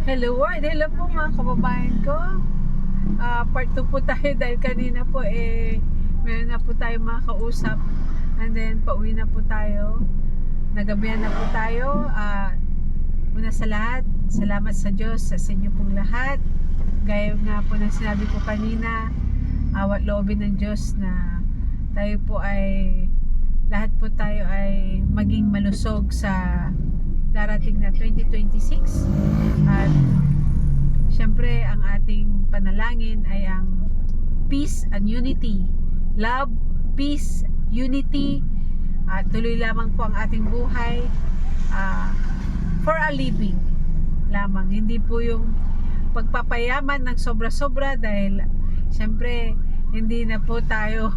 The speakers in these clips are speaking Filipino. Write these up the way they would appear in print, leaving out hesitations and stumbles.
Hello world, hello po mga kababayan ko. Part 2 po tayo dahil kanina po meron na po tayo mga kausap. And then pauwi na po tayo. Nagabihan na po tayo. Una sa lahat, salamat sa Diyos sa inyo pong lahat. Gaya nga po na sinabi ko kanina, awat loobin ng Diyos na tayo po lahat po tayo ay maging malusog sa darating na 2026. At syempre ang ating panalangin ay ang peace and unity, love, peace, unity, at tuloy lamang po ang ating buhay for a living lamang, hindi po yung pagpapayaman ng sobra-sobra, dahil syempre hindi na po tayo,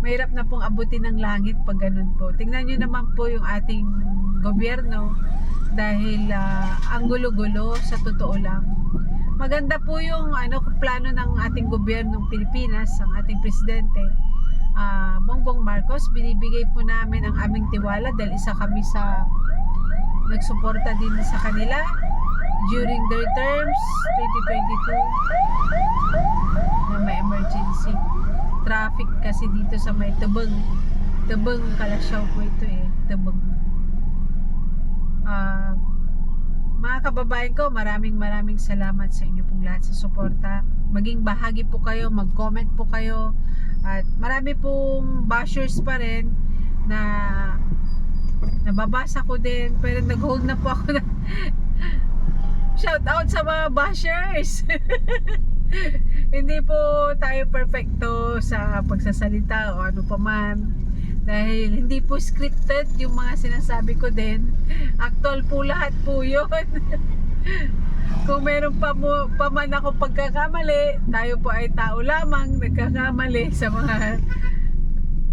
mahirap na pong abutin ng langit pag ganun po. Tingnan nyo naman po yung ating gobyerno, dahil ang gulo-gulo sa totoo lang. Maganda po yung plano ng ating gobyernong Pilipinas, ang ating presidente Bongbong Marcos. Binibigay po namin ang aming tiwala dahil isa kami sa nagsuporta din sa kanila during their terms 2022 na may emergency traffic kasi dito sa may Tabang Kalasyaw po ito Tabang. Mga kababayan ko, maraming salamat sa inyo pong lahat sa suporta. Maging bahagi po kayo, mag-comment po kayo, at marami pong bashers pa rin na nababasa ko din, pero nag-hold na po ako na shout out sa mga bashers. Hindi po tayo perfecto sa pagsasalita o ano pa man, dahil hindi po scripted yung mga sinasabi ko din. Actual po lahat po yun. Kung meron pa man ako pagkakamali, tayo po ay tao lamang nagkakamali sa mga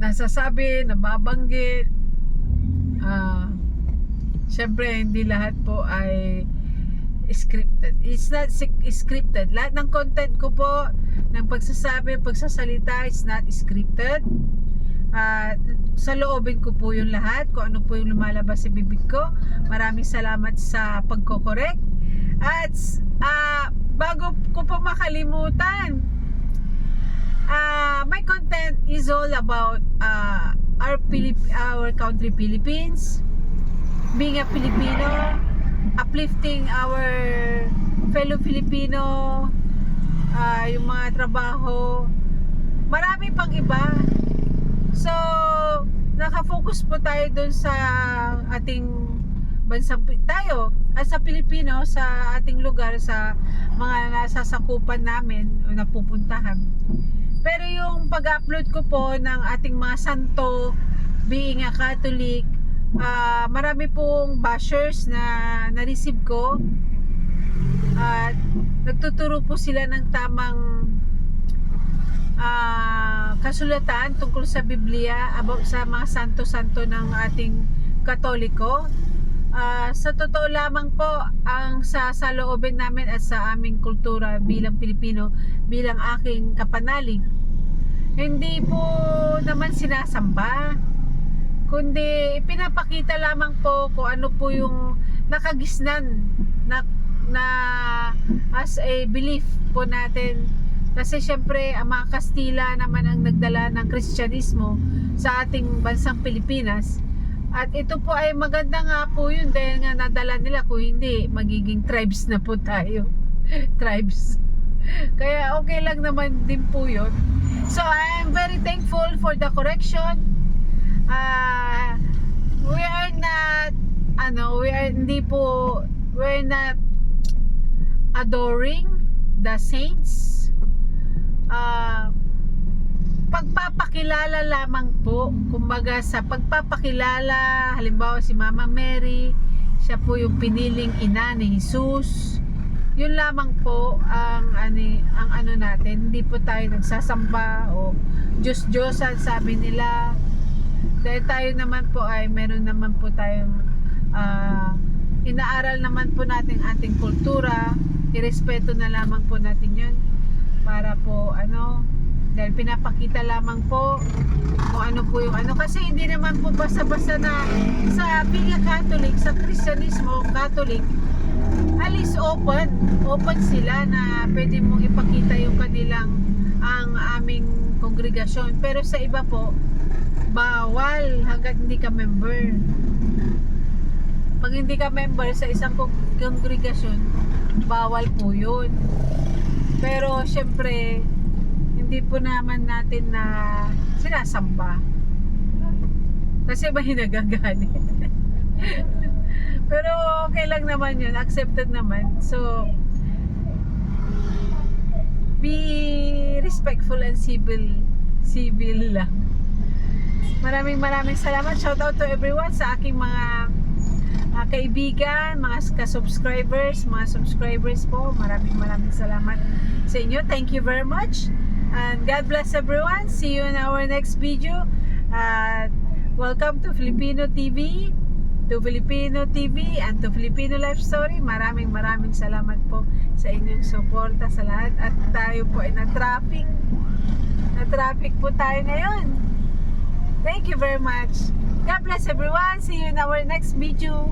nasasabi, nababanggit. Syempre hindi lahat po ay scripted. It's not scripted. Lahat ng content ko po, ng pagsasalita, it's not scripted. Sa loobin ko po yung lahat, kung ano po yung lumalabas sa bibig ko. Maraming salamat sa pagko-correct. At bago ko po makalimutan, my content is all about our country Philippines, being a Filipino, uplifting our fellow Filipino, yung mga trabaho, marami pang iba. So, nakafocus po tayo dun sa ating bansang tayo at sa Pilipino, sa ating lugar, sa mga nasasakupan namin o napupuntahan. Pero yung pag-upload ko po ng ating mga santo, being a Catholic, marami pong bashers na na-receive ko, at nagtuturo po sila ng tamang kasulatan tungkol sa Biblia, about sa mga santo-santo ng ating Katoliko. Sa totoo lamang po, ang sa loobin namin at sa aming kultura bilang Pilipino, bilang aking kapanalig, hindi po naman sinasamba, kundi pinapakita lamang po kung ano po yung nakagisnan na as a belief po natin. Kasi syempre ang mga Kastila naman ang nagdala ng Kristyanismo sa ating bansang Pilipinas. At ito po ay maganda nga po yun, dahil nga nadala nila, kung hindi magiging tribes na po tayo. Tribes. Kaya okay lang naman din po yun. So I am very thankful for the correction. We are not we're not adoring the saints. Pagpapakilala lamang po, kumbaga sa pagpapakilala, halimbawa si Mama Mary, siya po yung piniling ina ni Jesus. Yun lamang po ang ano natin. Hindi po tayo nagsasamba o Diyos-Diyosan sabi nila, dahil tayo naman po ay meron naman po tayong inaaral naman po natin ating kultura. Irespeto na lamang po natin yun, para po dahil pinapakita lamang po kung ano po yung kasi hindi naman po basta-basta na sa being a Catholic, sa Kristyanismo, Catholic, at least open sila na pwede mong ipakita yung ang aming kongregasyon. Pero sa iba po, bawal hanggat hindi ka member. Pag hindi ka member sa isang kongregasyon, bawal po yun. Pero syempre, hindi po naman natin na sinasamba. Kasi may nagagalit. Pero okay lang naman yun, accepted naman. So, be respectful and civil lang. Maraming salamat. Shout out to everyone sa aking mga kaibigan, mga subscribers po. Maraming salamat sa inyo. Thank you very much. And God bless everyone. See you in our next video. Welcome to Filipino TV, and to Filipino Life Story. Maraming salamat po sa inyong suporta sa lahat. At tayo po ay na-traffic po tayo ngayon. Thank you very much. God bless everyone. See you in our next video.